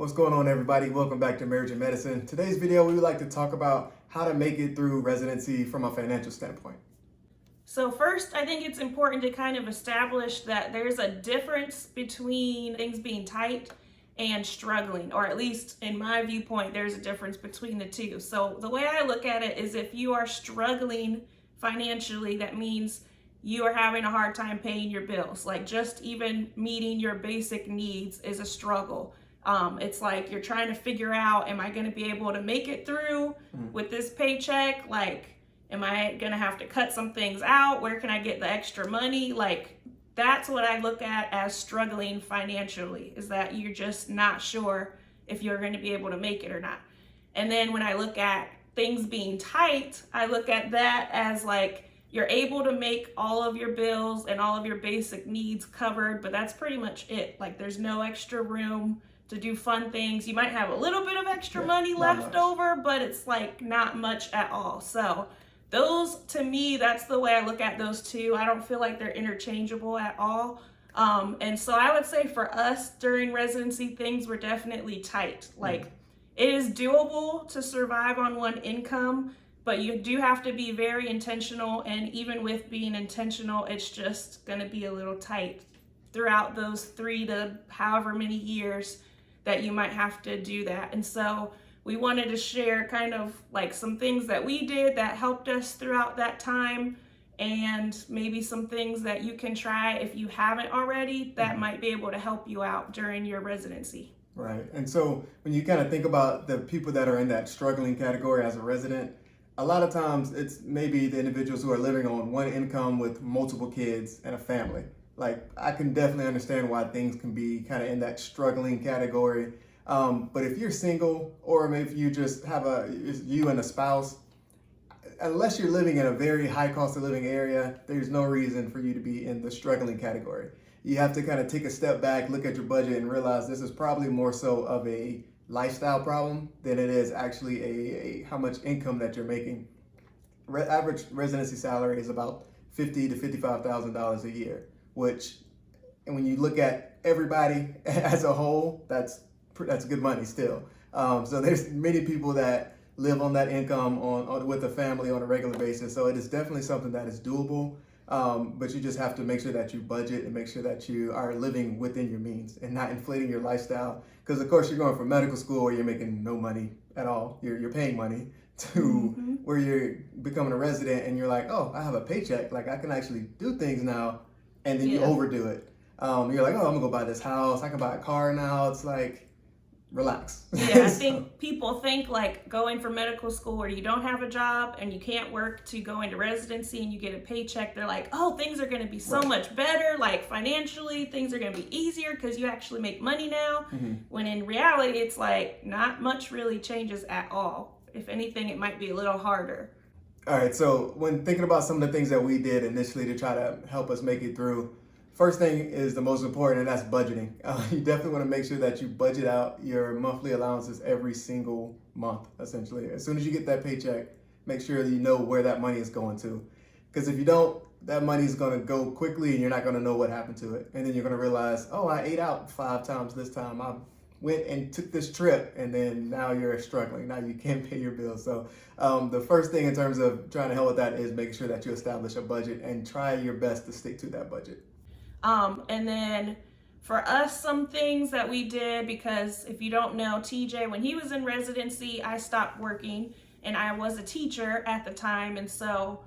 What's going on, everybody? Welcome back to Marriage and Medicine. Today's video, we would like to talk about how to make it through residency from a financial standpoint. So first, I think it's important to kind of establish that there's a difference between things being tight and struggling, or at least in my viewpoint, there's a difference between the two. So the way I look at it is if you are struggling financially, that means you are having a hard time paying your bills. Like just even meeting your basic needs is a struggle. It's like you're trying to figure out, am I going to be able to make it through with this paycheck? Like, am I going to have to cut some things out? Where can I get the extra money? Like, that's what I look at as struggling financially, is that you're just not sure if you're going to be able to make it or not. And then when I look at things being tight, I look at that as like you're able to make all of your bills and all of your basic needs covered, but that's pretty much it. Like, there's no extra room to do fun things. You might have a little bit of extra money left over, but it's like not much at all. So those, to me, that's the way I look at those two. I don't feel like they're interchangeable at all. And so I would say for us during residency, things were definitely tight. Like, it is doable to survive on one income, but you do have to be very intentional. And even with being intentional, it's just going to be a little tight throughout those 3 to however many years that you might have to do that. And so we wanted to share kind of like some things that we did that helped us throughout that time, and maybe some things that you can try if you haven't already that might be able to help you out during your residency. Right. And so when you kind of think about the people that are in that struggling category as a resident, a lot of times it's maybe the individuals who are living on one income with multiple kids and a family. Like, I can definitely understand why things can be kind of in that struggling category. But if you're single, or if you just have you and a spouse, unless you're living in a very high cost of living area, there's no reason for you to be in the struggling category. You have to kind of take a step back, look at your budget, and realize this is probably more so of a lifestyle problem than it is actually a how much income that you're making. Average residency salary is about $50,000 to $55,000 a year, which, and when you look at everybody as a whole, that's good money still. So there's many people that live on that income on with a family on a regular basis. So it is definitely something that is doable. But you just have to make sure that you budget and make sure that you are living within your means and not inflating your lifestyle. Because of course you're going from medical school where you're making no money at all. You're paying money to where you're becoming a resident and you're like, oh, I have a paycheck. Like, I can actually do things now. And then you overdo it. You're like, oh, I'm gonna go buy this house. I can buy a car now. It's like, relax. Yeah, I think people think like going from medical school where you don't have a job and you can't work to go into residency and you get a paycheck, they're like, oh, things are going to be so much better. Like, financially, things are going to be easier because you actually make money now. When in reality, it's like not much really changes at all. If anything, it might be a little harder. All right, so when thinking about some of the things that we did initially to try to help us make it through, first thing is the most important, and that's budgeting. You definitely want to make sure that you budget out your monthly allowances every single month, essentially. As soon as you get that paycheck, make sure that you know where that money is going to. Because if you don't, that money is going to go quickly and you're not going to know what happened to it. And then you're going to realize, oh, I ate out 5 times this time. I went and took this trip, and then now you're struggling. Now you can't pay your bills. So the first thing in terms of trying to help with that is making sure that you establish a budget and try your best to stick to that budget. And then for us, some things that we did, because if you don't know, TJ, when he was in residency, I stopped working and I was a teacher at the time. And so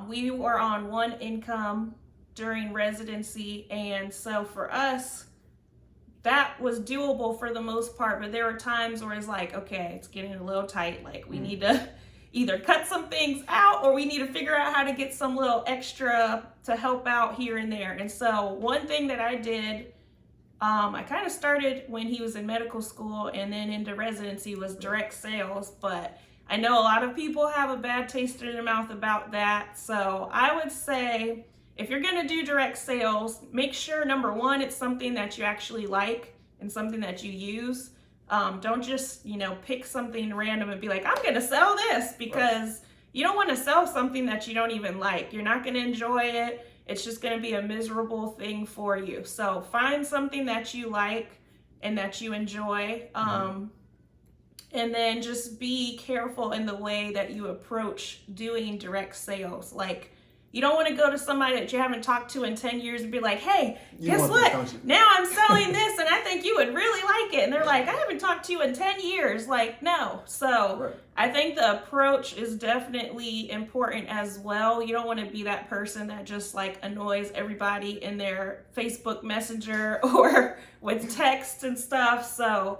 we were on one income during residency. And so for us, that was doable for the most part, but there were times where it's like, okay, it's getting a little tight. Like, we need to either cut some things out or we need to figure out how to get some little extra to help out here and there. And so one thing that I did, I kind of started when he was in medical school and then into residency, was direct sales. But I know a lot of people have a bad taste in their mouth about that. So I would say, if you're going to do direct sales, make sure, number one, it's something that you actually like and something that you use. Don't just, pick something random and be like, I'm going to sell this, because you don't want to sell something that you don't even like. You're not going to enjoy it. It's just going to be a miserable thing for you. So find something that you like and that you enjoy. And then just be careful in the way that you approach doing direct sales. Like, you don't want to go to somebody that you haven't talked to in 10 years and be like, hey, guess what? Now I'm selling this and I think you would really like it. And they're like, I haven't talked to you in 10 years. Like, no. So I think the approach is definitely important as well. You don't want to be that person that just like annoys everybody in their Facebook Messenger or with text and stuff. So,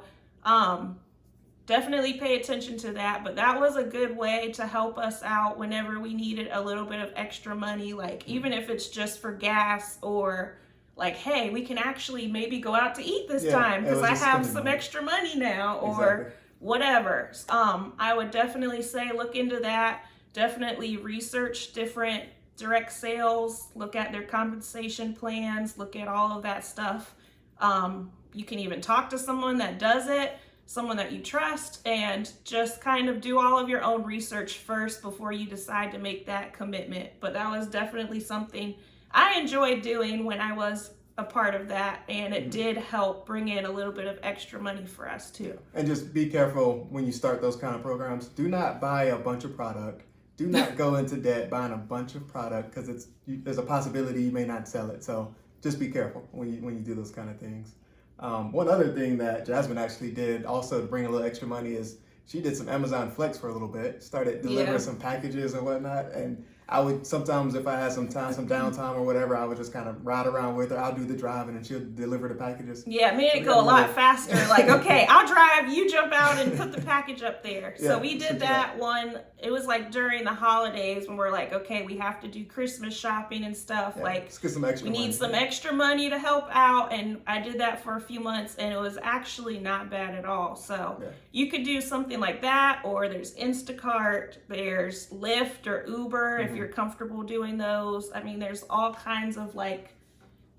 definitely pay attention to that. But that was a good way to help us out whenever we needed a little bit of extra money, like even if it's just for gas, or like, hey, we can actually maybe go out to eat this time because I have some extra money now, or whatever. I would definitely say look into that. Definitely research different direct sales, look at their compensation plans, look at all of that stuff. You can even talk to someone that does it, someone that you trust, and just kind of do all of your own research first before you decide to make that commitment. But that was definitely something I enjoyed doing when I was a part of that, and it did help bring in a little bit of extra money for us too. And just be careful when you start those kind of programs. Do not buy a bunch of product. Do not go into debt buying a bunch of product, because there's a possibility you may not sell it. So just be careful when you do those kind of things. One other thing that Jasmine actually did also to bring a little extra money is she did some Amazon Flex for a little bit, started delivering some packages and whatnot. And I would sometimes, if I had some time, some downtime or whatever, I would just kind of ride around with her. I'll do the driving and she'll deliver the packages. Yeah, it made it go a lot faster. Like, okay, I'll drive, you jump out and put the package up there. So we did that one. It was like during the holidays when we're like, okay, we have to do Christmas shopping and stuff. Like, let's get some extra we need some extra money to help out. And I did that for a few months and it was actually not bad at all. So you could do something like that, or there's Instacart, there's Lyft or Uber if you're comfortable doing those. I mean, there's all kinds of like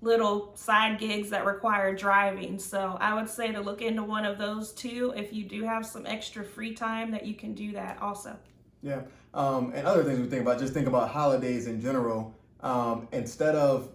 little side gigs that require driving. So I would say to look into one of those too if you do have some extra free time, that you can do that also. Yeah. And other things we think about, just think about holidays in general. Instead of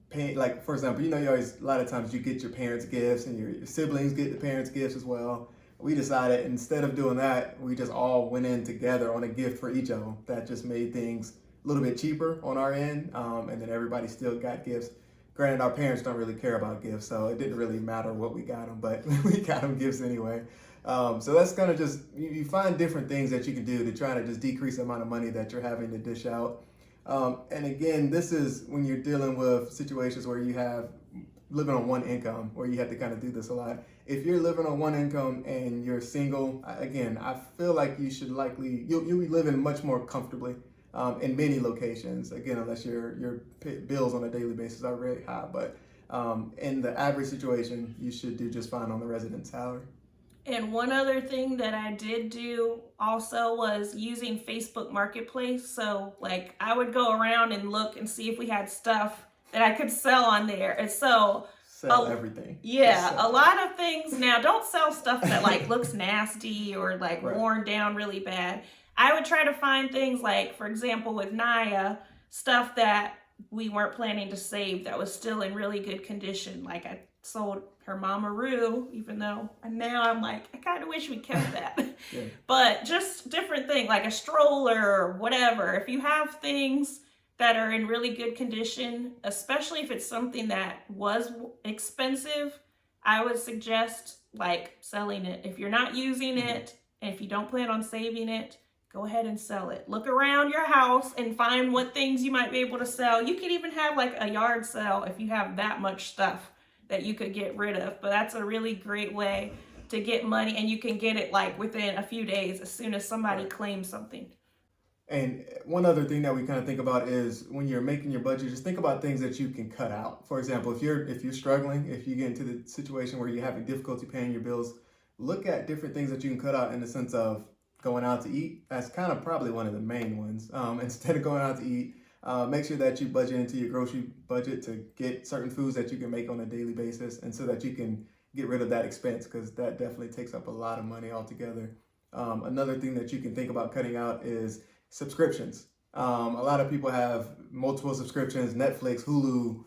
paying, like, for example, you always, a lot of times you get your parents gifts and your siblings get the parents gifts as well. We decided instead of doing that, we just all went in together on a gift for each of them. That just made things a little bit cheaper on our end. And then everybody still got gifts. Granted, our parents don't really care about gifts, so it didn't really matter what we got them, but we got them gifts anyway. So that's kind of just, you find different things that you can do to try to just decrease the amount of money that you're having to dish out. And again, this is when you're dealing with situations where you have living on one income, where you have to kind of do this a lot. If you're living on one income and you're single, again, I feel like you should likely, you'll be living much more comfortably in many locations, again, unless your bills on a daily basis are very high. But in the average situation, you should do just fine on the resident salary. And one other thing that I did do also was using Facebook Marketplace. So like I would go around and look and see if we had stuff that I could sell on there. And so sell everything. Yeah, a lot of things. Now, don't sell stuff that like looks nasty or like worn down really bad. I would try to find things like, for example, with Naya, stuff that we weren't planning to save that was still in really good condition. Like I sold her Mama Roo, even though now I'm like, I kind of wish we kept that. But just different things like a stroller or whatever. If you have things that are in really good condition, especially if it's something that was expensive, I would suggest like selling it. If you're not using it and if you don't plan on saving it, go ahead and sell it. Look around your house and find what things you might be able to sell. You could even have like a yard sale if you have that much stuff that you could get rid of. But that's a really great way to get money, and you can get it like within a few days as soon as somebody claims something. And one other thing that we kind of think about is when you're making your budget, just think about things that you can cut out. For example, if you're struggling, if you get into the situation where you're having difficulty paying your bills, look at different things that you can cut out in the sense of going out to eat. That's kind of probably one of the main ones. Instead of going out to eat, make sure that you budget into your grocery budget to get certain foods that you can make on a daily basis, and so that you can get rid of that expense, because that definitely takes up a lot of money altogether. Another thing that you can think about cutting out is subscriptions. A lot of people have multiple subscriptions, Netflix, Hulu,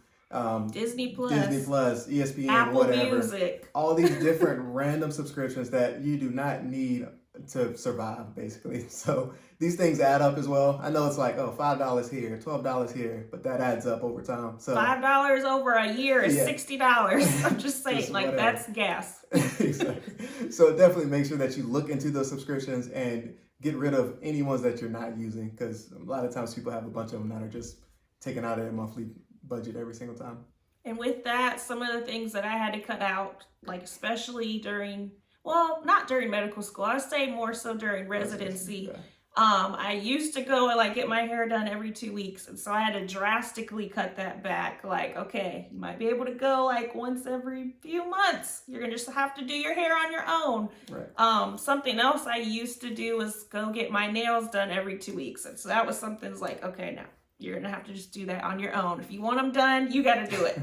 Disney Plus, ESPN, Apple whatever. Music. All these different random subscriptions that you do not need to survive, basically. So these things add up as well. I know it's like, oh, $5 here, $12 here, but that adds up over time. So $5 over a year is $60. I'm just saying, Just like, whatever. that's gas. Exactly. So definitely make sure that you look into those subscriptions and get rid of any ones that you're not using, because a lot of times people have a bunch of them that are just taken out of their monthly budget every single time. And with that, some of the things that I had to cut out, like especially during, well, not during medical school, I would say more so during residency. Yeah. I used to go and like get my hair done every 2 weeks. And so I had to drastically cut that back. Like, okay, you might be able to go like once every few months. You're going to just have to do your hair on your own. Right. Something else I used to do was go get my nails done every 2 weeks. And so that was something that's like, okay, now you're going to have to just do that on your own. If you want them done, you got to do it.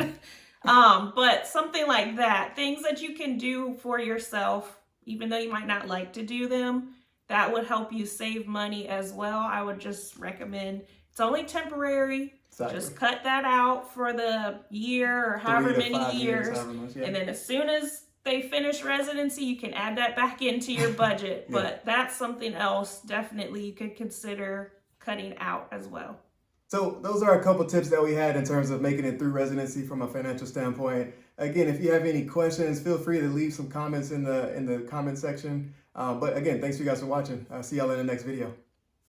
But something like that, things that you can do for yourself, even though you might not like to do them, that would help you save money as well. I would just recommend, it's only temporary. Exactly. Just cut that out for the year or however many years. And then as soon as they finish residency, you can add that back into your budget. Yeah. But that's something else definitely you could consider cutting out as well. So those are a couple tips that we had in terms of making it through residency from a financial standpoint. Again, if you have any questions, feel free to leave some comments in the comment section. But again, thanks for you guys for watching. I'll see y'all in the next video.